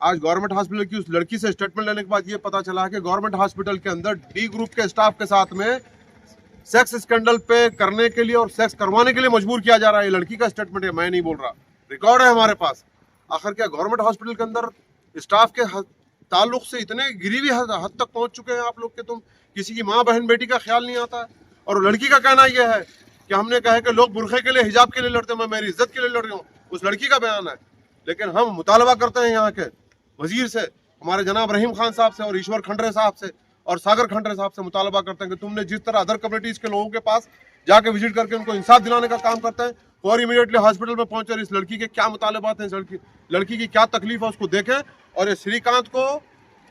आज government hospital की उस लड़की से स्टेटमेंट लेने के बाद ये पता चला कि गवर्नमेंट हॉस्पिटल के अंदर डी ग्रुप के स्टाफ के साथ में सेक्स स्कैंडल पे करने के लिए और सेक्स करवाने के लिए मजबूर किया जा रहा है। ये लड़की का स्टेटमेंट है, मैं नहीं बोल रहा, रिकॉर्ड है हमारे पास। आखिर क्या गवर्नमेंट हॉस्पिटल के अंदर स्टाफ के ताल्लुक से इतने गिरी हुई हद तक पहुंच चुके हैं आप लोग कि तुम किसी की माँ बहन बेटी का ख्याल नहीं आता है। और लड़की का कहना यह है कि हमने कहा है कि लोग बुरखे के लिए, हिजाब के लिए लड़ते हैं, मैं मेरी इज्जत के लिए लड़ रही हूँ, उस लड़की का बयान है। लेकिन हम मुतालबा करते हैं यहाँ के वजीर से, हमारे जनाब रहीम खान साहब से और ईश्वर खंडरे साहब से और सागर खंडरे साहब से मुतालबा करते हैं कि तुमने जिस तरह अदर कम्युनिटीज के लोगों के पास जाके विजिट करके उनको इंसाफ दिलाने का काम करते हैं, और इमीडिएटली हॉस्पिटल में पहुंचे और इस लड़की के क्या मुतालबात हैं, लड़की की क्या तकलीफ है उसको देखें, और ये श्रीकांत को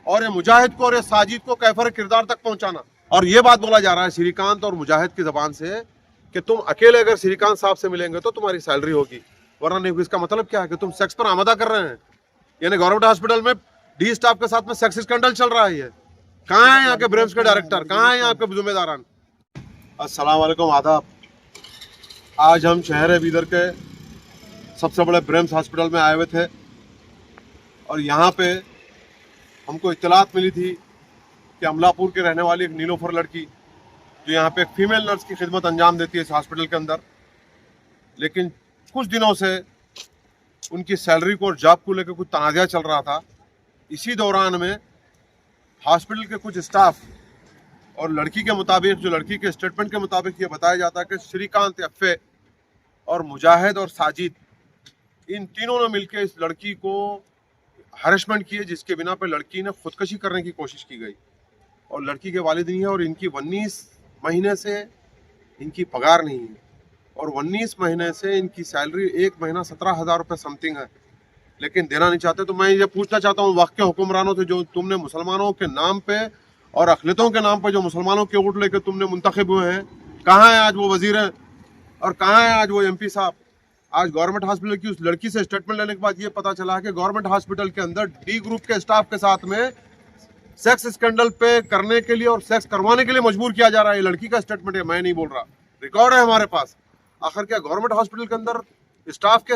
और ये मुजाहिद को और ये साजिद को कैफर किरदार तक पहुंचाना। और ये बात बोला जा रहा है श्रीकांत और मुजाहिद की जबान से कि तुम अकेले अगर श्रीकांत साहब से मिलेंगे तो तुम्हारी सैलरी होगी, वरना नहीं। इसका मतलब क्या है कि तुम सेक्स पर आमदा कर रहे हैं। यानी गवर्नमेंट हॉस्पिटल में डी स्टाफ के साथ में सेक्स स्कैंडल चल रहा है। ये कहाँ है यहाँ के ब्रेम्स के डायरेक्टर, कहाँ है यहाँ के जिम्मेदारान? अस्सलाम वालेकुम, आदाब। आज हम शहर बीदर के सबसे बड़े ब्रेम्स हॉस्पिटल में आए हुए थे और यहाँ पे हमको इत्तलात मिली थी कि अमलापुर के रहने वाली एक नीलोफर लड़की जो यहाँ पे एक फीमेल नर्स की खिदमत अंजाम देती है इस हॉस्पिटल के अंदर, लेकिन कुछ दिनों से उनकी सैलरी को और जॉब को लेकर कुछ तनाज़ा चल रहा था। इसी दौरान में हॉस्पिटल के कुछ स्टाफ और लड़की के मुताबिक, जो लड़की के स्टेटमेंट के मुताबिक ये बताया जाता है कि श्रीकांत अफ़े और मुजाहिद और साजिद, इन तीनों ने मिलकर इस लड़की को हरेसमेंट किए, जिसके बिना पे लड़की ने खुदकशी करने की कोशिश की गई। और लड़की के वालिद नहीं है और इनकी 19 महीने से इनकी पगार नहीं है और 19 महीने से इनकी सैलरी एक महीना 17,000 रुपये समथिंग है, लेकिन देना नहीं चाहते। तो मैं ये पूछना चाहता हूँ वक्त के हुक्मरानों से, जो तुमने मुसलमानों के नाम पे और अखिलतों के नाम पे जो मुसलमानों के वोट लेकर तुमने मुंतखब हुए हैं, कहाँ है आज वो वजीर हैं और कहाँ है आज वो MP साहब? आज गवर्नमेंट हॉस्पिटल की उस लड़की से स्टेटमेंट लेने के बाद ये पता चला कि गवर्नमेंट हॉस्पिटल के अंदर डी ग्रुप के स्टाफ के साथ में सेक्स स्कैंडल पे करने के लिए और सेक्स करवाने के लिए मजबूर किया जा रहा है। ये लड़की का स्टेटमेंट है, मैं नहीं बोल रहा, रिकॉर्ड है हमारे पास। आखिर क्या गवर्नमेंट हॉस्पिटल के अंदर स्टाफ के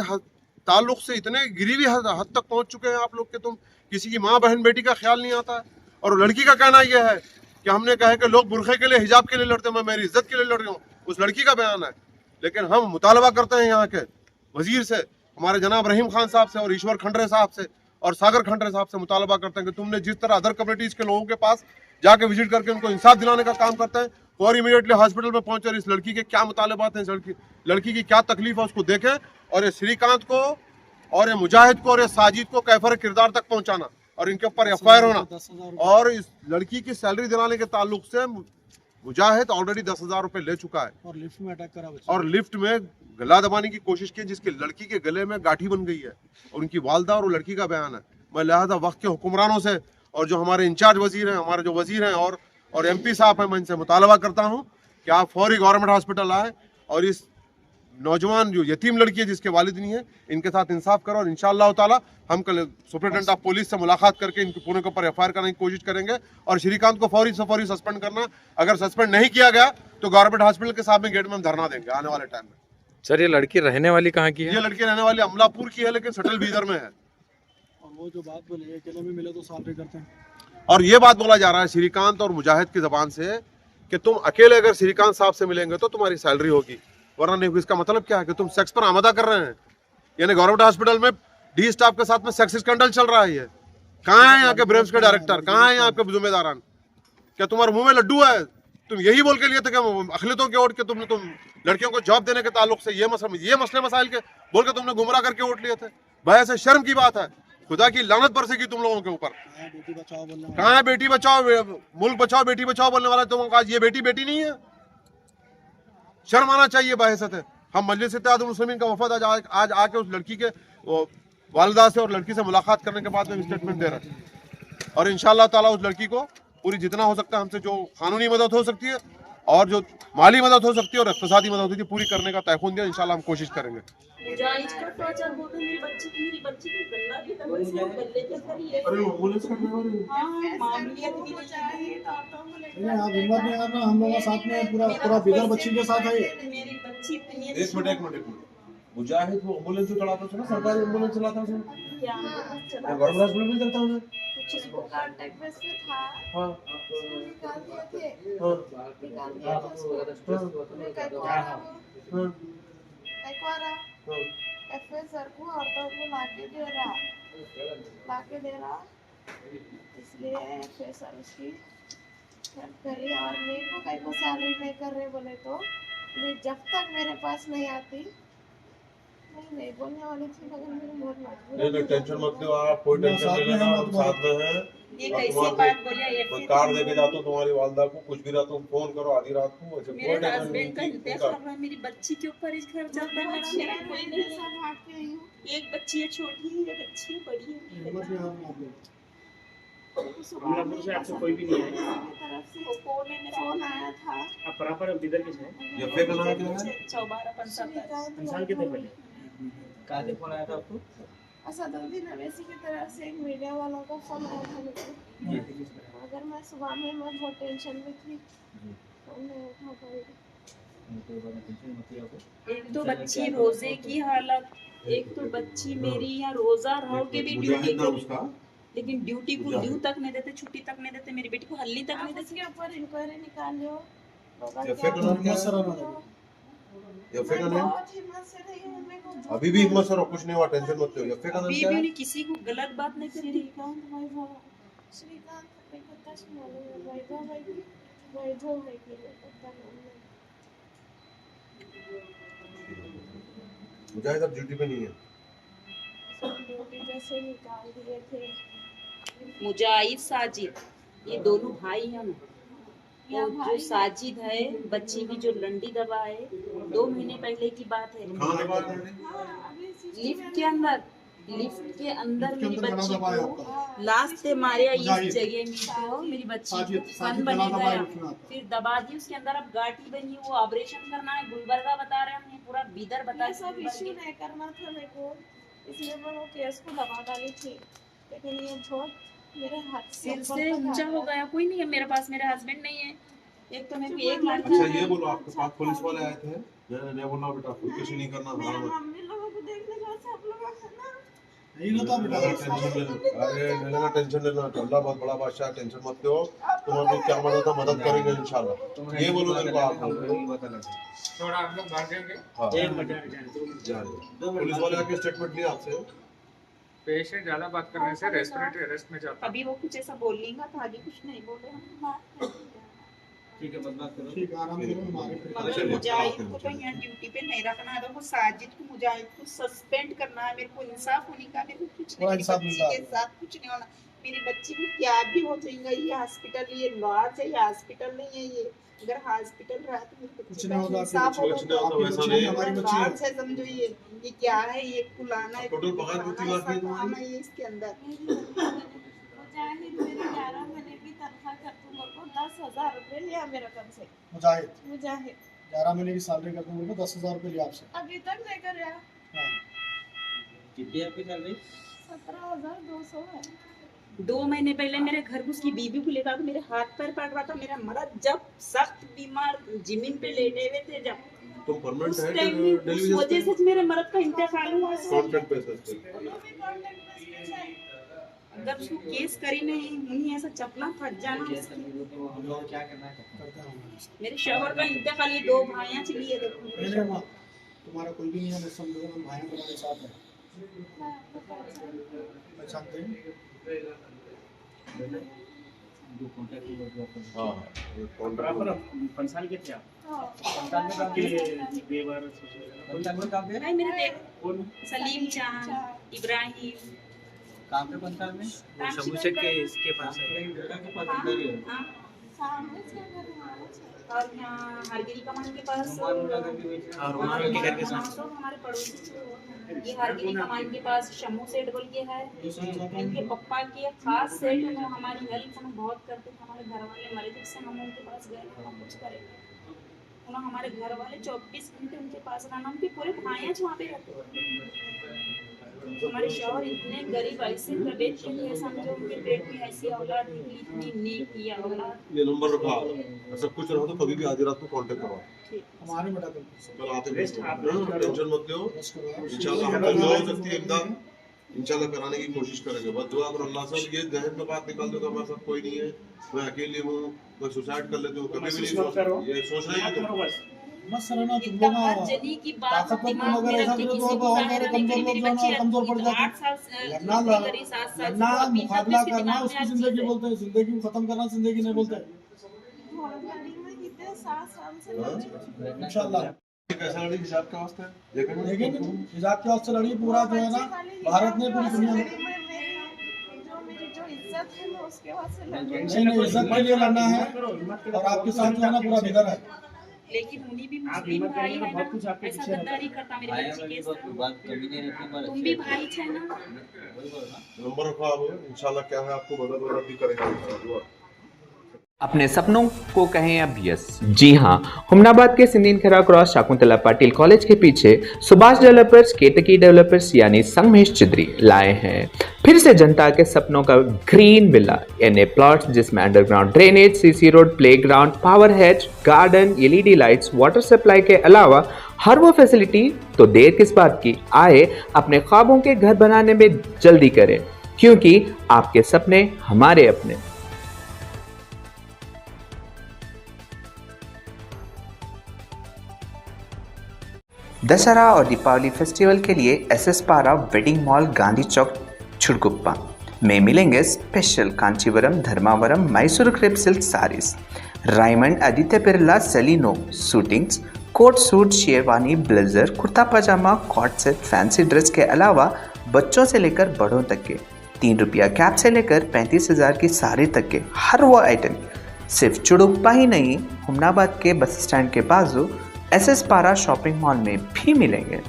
ताल्लुक से इतने गिरी हुई हद तक पहुंच चुके हैं आप लोग कि तुम किसी की माँ बहन बेटी का ख्याल नहीं आता है। और लड़की का कहना यह है कि हमने कहा है कि लोग बुरखे के लिए, हिजाब के लिए लड़ते हैं, मैं मेरी इज्जत के लिए लड़ रही हूँ, उस लड़की का बयान है। लेकिन हम मुतालबा करते हैं यहाँ के वजीर से, हमारे जनाब रहीम खान साहब से और ईश्वर खंडरे साहब से और सागर खंडरे साहब से मुतालबा करते हैं कि तुमने जिस तरह अदर कम्युनिटीज के लोगों के पास जाके विजिट करके उनको इंसाफ दिलाने का काम करते हैं, और इमीडिएटली हॉस्पिटल में पहुंचे और इस लड़की के क्या मुतालबात हैं, लड़की की क्या तकलीफ है उसको देखें, और ये श्रीकांत को और ये मुजाहिद को और ये साजिद को कैफर किरदार तक पहुंचाना और इनके ऊपर FIR होना। और इस लड़की की सैलरी दिलाने के ताल्लुक से मुजाहिद ऑलरेडी 10,000 रुपए ले चुका है और लिफ्ट में अटैक करा और लिफ्ट में गला दबाने की कोशिश की, जिसकी लड़की के गले में गांठी बन गई है और उनकी वालदा और लड़की का बयान है। मैं लिहाजा वक्त के हुक्मरानों से और जो हमारे इंचार्ज वजीर हैं, हमारे जो वजीर हैं और MP साहब हैं, मैं इनसे मुतालबा करता हूँ कि आप फौरी गवर्नमेंट हॉस्पिटल आए और इस नौजवान जो यतीम लड़की है जिसके वालिद नहीं है, इनके साथ इंसाफ करो। और इंशाअल्लाह ताला हम कल सुपरिटेंडेंट ऑफ पुलिस से मुलाकात करके इनके पूरे के ऊपर FIR करने की कोशिश करेंगे और श्रीकांत को फौरी से फौरी सस्पेंड करना। अगर सस्पेंड नहीं किया गया तो गवर्नमेंट हॉस्पिटल के सामने गेट में हम धरना देंगे आने वाले टाइम में। सर, ये लड़की रहने वाली कहाँ की है? ये लड़की रहने वाली अमलापुर की है, लेकिन सटल बीदर में है। और वो जो बात बोली अकेले में मिले तो सैलरी करते हैं। और ये बात बोला जा रहा है श्रीकांत और मुजाहिद की जबान से कि तुम अकेले अगर श्रीकांत साहब से मिलेंगे तो तुम्हारी सैलरी होगी, वरना नहीं। इसका मतलब क्या है कि तुम सेक्स पर आमदा कर रहे हैं। यानी गवर्नमेंट हॉस्पिटल में डी स्टाफ के साथ में सेक्स स्कैंडल चल रहा है। ये कहाँ है यहाँ के ब्रेम्स के डायरेक्टर, कहाँ है यहाँ के जिम्मेदारान? क्या तुम्हारे मुंह में लड्डू है? तुम यही बोल के लिए थे कि अखिलतों के वोट के तुम लड़कियों को जॉब देने के ताल्लुक से ये मसले मसाइल के बोल के तुमने गुमराह करके वोट लिए थे। भाई ऐसे शर्म की बात है, खुदा की लानत बरसेगी तुम लोगों के ऊपर। बेटी बचाओ बोलने कहाँ है बेटी बचाओ, मुल्क बचाओ, बेटी बचाओ बोलने वाला तुम आज ये बेटी नहीं है? शर्म आना चाहिए बाहिसत है। हम मजलिस इत्तेहादुल मुस्लिमीन का वफद आज आके उस लड़की के वालिदा से और लड़की से मुलाकात करने के बाद में स्टेटमेंट दे रहे हैं और इंशाअल्लाह ताला उस लड़की को पूरी जितना हो सकता है हमसे जो कानूनी मदद हो सकती है और जो माली मदद हो सकती है और इक़्तिसादी मदद होती है पूरी करने का तयक़ुन दिया। इंशाअल्लाह हम कोशिश करेंगे। आप हिम्मत नहीं करना, हम लोग साथ में पूरा बिगर बच्ची के साथ है। एक मिनट मुजाहिद वो एम्बुलेंस जो चलाता था ना, सरकारी एम्बुलेंस चलाता था, गवर्नमेंट हॉस्पिटल में चलता है। कुछ इसको कांटेक्ट बेस पे था, हाँ उसको निकाल दिए थे, हाँ निकाल दिया था उसको। मैं कई को आ रहा वो, हाँ कई को आ रहा हाँ एफएसआर को औरतों को लाके दे रहा, इसलिए एफएसआर उसकी हेल्प करी। और मेरे को कई को सैलरी नहीं कर रहे बोले तो, जब तक मेरे पास नहीं आती नहीं बोलने वाली थी, मगर मेरे बहुत मजबूर नहीं टेंशन मत लो आप, कोई टेंशन नहीं लेना, हम साथ में हैं। ये और कैसी तुम्हारे बात बोलिए ये मैं कार्ड देके जाता हूँ तुम्हारी वालदा को, कुछ भी रहा तुम फोन करो आधी रात को, ऐसे कोई मेरे टेंशन हस्बैंड का नहीं इंतजार कर रहा है, मेरी बच्ची के ऊपर इस घर चलता है, मेरा कोई नहीं है। सब भाग के आई हूँ। एक बच्ची है छोटी है, एक बच्ची है बड़ी है। कमलापुर से आपसे कोई भी नहीं आया? तरफ से वो कौन है मेरा? फोन आया था। आप प्रॉपर बिदर के हैं? ये फेक नाम क्या है? 54-55 इंसान कितने पहले? कहाँ से फोन आया था आपको? असदुद्दीन अवैसी की तरफ से एक मीडिया वालों का फोन आया था मेरे को, मगर मैं सुबह में मैं बहुत टेंशन में थी, फोन नहीं उठा पाई। एक तो बच्ची रोजे की हालत, एक तो बच्ची मेरी यहाँ रोजा रहो के भी ड्यूटी मुजाहिद नाम करी, उसका, लेकिन ड्यूटी को ड्यू तक नहीं देते, छुट्टी तक नहीं देते, मेरी बेटी को हल्ली तक नहीं आप देते। उसके ऊपर इंक्वायरी निकालियो। ये फेक नाम क्या है? ये फेक नाम है? बहुत हिम्मत से रही हूँ, मेरे को अभी भी हिम्मत से रहो, कुछ नहीं हुआ, टेंशन मत लो। ये फेक नाम अभी क्या भी है? उन्हें किसी को गलत बात नहीं करी रही। श्रीकांत मेरे को तक मालूम है, वैभव है कि वैभव है कि मेरे को पता नहीं है। मुजाहिद अब ड्यूटी पे नहीं है। सब ड्यूटी जैसे निकाल दिए थे। मुजाहिद साजिद ये दोनों भाई हैं ना। या तो जो भाई साजिद है बच्ची की जो लंडी दबा है, 2 महीने पहले की बात है। कहाँ लगा है? हाँ, अभी सिस्टम लिफ्ट के अंदर मेरी बच्ची को लास्ट से मारे इस जगह में, तो मेरी बच्ची को फन बने गया, फिर दबा दी उसके अंदर। अब गाठी बनी, वो ऑपरेशन करना है, गुलबर्गा बता रहे हैं, हमने पूरा बीदर बता ये सब इश्यू नहीं करना था मेरे को, इसलिए मैं वो केस को दबा डाली थी, लेकिन ये बहुत मेरे हाथ सिर से ऊंचा हो गया। कोई नहीं है मेरे पास, मेरे हस्बैंड नहीं है, एक तो मेरे को एक लड़का अच्छा है। ये बोलो, आपके पास पुलिस वाले आए थे? नहीं बोलना बेटा, खुदकुशी नहीं करना, मेरे हाँ मम्मी लोगों को देखने का सब लोग है ना। यही ना था बेटा। टेंशन लेना, अरे नहीं लेना टेंशन लेना, अल्लाह बहुत बड़ा बादशाह है, टेंशन मत लो, तुम्हारी क्या मदद करेंगे इंशाल्लाह। ये बोलो मेरे को आप, थोड़ा हम लोग भागेंगे। हाँ एक मिनट जा रहे। पुलिस वाले आके स्टेटमेंट लिया आपसे? पेशेंट ज्यादा बात करने से रेस्पिरेटरी अरेस्ट में जाता है। अभी वो कुछ ऐसा बोलेगा तो आगे कुछ नहीं बोले हम। ठीक है, बात करो। ठीक, आराम करो, हमारे फिर मगर चलिए, मुजाहिद चलिए, को तो चलिए। यहाँ ड्यूटी पे नहीं रखना है, वो साजिद को मुजाहिद को सस्पेंड करना है। मेरे को इंसाफ होने का, मेरे को कुछ नहीं, थोड़ा मेरी इंसाफ बच्ची मिलता है। के साथ कुछ नहीं होना। मेरी बच्ची को क्या भी हो जाएगा, ये हॉस्पिटल, ये लॉज है, ये हॉस्पिटल नहीं है। ये अगर हॉस्पिटल रहा तो मेरी कुछ बच्ची नहीं का होगा, इंसाफ कुछ नहीं होगा, होगा। वैसा नहीं है। हमारी बच्ची है। लॉज है, समझो ये क्या है, ये कुलाना है, टोटल पगार कितनी बाकी है सब तुम्हारी? काम है ये इसके अंदर। मुजाहिद मेरी 11 महीने की तनख्वाह कर तुम लोग को 10,000 रुपए लिया मेरा कम से। मुजाहिद 11 महीने की सैलरी करते मेरे को 10,000 रुपये लिया आपसे। अभी तक नहीं कर रहा। हाँ, कितनी आपकी सैलरी? 17,200 है। 2 महीने पहले मेरे घर को उसकी बीबी को लेकर मेरे हाथ पैर पड़ रहा था। मेरा मर्द जब सख्त बीमार जमीन पे लेटे हुए थे, जब तुम परमानेंट उस है टाइम में उस डिलीवरी वजह से मेरे मर्द का इंतकाल हुआ। कॉन्ट्रैक्ट बेसिस पे? दोनों भी कॉन्टेक्ट बेस पे है। अगर उसको केस करी नहीं, मुझे ऐसा चपला फट जाना केस उसकी। करने दो तो हम लोग क्या करना है? करते हैं हमारे। मेरे शौहर का इंतकाल, ये 2 भाइयां चली है, देखो नहीं नहीं माँ, तुम्हारा कोई भी नहीं है, मैं समझो हम भाई तुम्हारे साथ हैं, मैं आपको पहचानते हैं। दो कॉन्टैक्ट नंबर ड्रॉप कर दो। हाँ ये प्रॉपर कॉन्ट्रैक्ट पंसाल के थे आप? हाँ, पंचाल में काम के किया? देवर पंचाल में काम किया? भाई मेरे देख, कौन? सलीम चांद, इब्राहिम, काम पे पंचाल में? शमूशेट के इसके पास है। बेटा के पास इधर ही है। हाँ, सामने से घर हमारा है। और यहाँ हरगिरी कमान के पास, रुमाल उठा करके बेच रहे हैं। और रुमाल के घर के हाँ, साथ। सब हमारे पड़ोसी। ये हरगिरी कमान के पास शमू सेठ बोल के है, इनके पप्पा के खास सेठ हैं, वो हमारी हेल्प हम बहुत करते थे। हमारे घर वाले मरे थे, इससे हम उनके पास गए, हम कुछ करे उन्होंने हमारे घर वाले 24 घंटे उनके पास रहना। उनके पूरे भाइयाँ वहाँ पे रहते थे। हमारे शौहर इतने गरीब ऐसे तबीयत के थे, समझो उनके पेट में ऐसी औलाद निकली, इतनी नेकी औलाद। ये नंबर रखा, ऐसा कुछ रहा तो कभी भी आधी रात को कांटेक्ट करो। हमारे बेटा कल आते टेंशन मत लो, इंशाल्लाह हम जो हो सकती है इमदाद इंशाल्लाह कराने की कोशिश करेंगे। बस दुआ करो अल्लाह से। ये जहन में बात निकाल दो कि हमारे साथ कोई नहीं है, मैं अकेली हूँ, मैं सुसाइड कर लेती हूँ, कभी भी नहीं ये सोच रहे हैं तुम। बस सराना तुम इतना लोग बात जनी की बात ताकतवर दिमाग लोग में अगर ऐसा रखते, करो किसी तो को और कहना मेरे नहीं कमजोर मेरी लोग जो है बच्ची ना कमजोर पड़ जाते 8 साल लड़ना नौकरी करी, 7 साल लड़ना से अभी तक मुकाबला उसके करना दिमाग में उसकी हर जिंदगी चीज़ है। बोलते हैं, जिंदगी को खत्म करना जिंदगी नहीं बोलते। गाड़ी में कितने 7 साल से लड़े। इंशाल्लाह कैसा लड़ी हिसाब का वास्ता है देखेंगे। लेकिन हिजाब के वास्ते लड़ी पूरा जो है ना भारत ने पूरी दुनिया में मेरी जो इज्जत है मैं उसके वास्ते लड़ रही हूँ। नहीं इज्जत के लिए लड़ना है और आपके साथ जो है ना पूरा बिदर है। लेकिन उन्हीं भी मुस्लिम भाई है ना, ऐसा गद्दारी करता मेरे बच्चे के साथ। बात कभी नहीं रहती पर तुम भी भाई छे ना। नंबर रखो आप, इंशाल्लाह क्या है आपको मदद वदद भी करेंगे। अपने सपनों को कहें अब यस। जी हाँ, हुमनाबाद के सिंदीन खरा क्रॉस शाकुंतला पाटिल कॉलेज के पीछे सुभाष डेवलपर्स केतकी डेवलपर्स यानी संगमेश चिद्री लाए हैं फिर से जनता के सपनों का ग्रीन विला यानी प्लॉट्स जिसमें underground drainage, CC road, playground, power head, garden, LED lights, water supply के अलावा हर वो फैसिलिटी। तो देर किस बात की, आए अपने ख्वाबों के घर बनाने में जल्दी करें, क्योंकि आपके सपने हमारे अपने। दशहरा और दीपावली फेस्टिवल के लिए SS Para wedding mall Gandhi Chowk Chudkuppa में मिलेंगे special Kanjeevaram, Dharmavaram, Mysore crepe silk saris, Raymond, Aditya Birla, सेलिनो suitings, coat suit, sherwani, blazer, kurta pyjama, coat set, fancy dress के अलावा बच्चों से लेकर बड़ों तक के 3 रुपया कैप से लेकर 35,000 की साड़ी तक के हर वो आइटम सिर्फ चुड़ुप्पा ही नहीं, हुमनाबाद के बस स्टैंड के बाजू एसएस पारा शॉपिंग मॉल में भी मिलेंगे।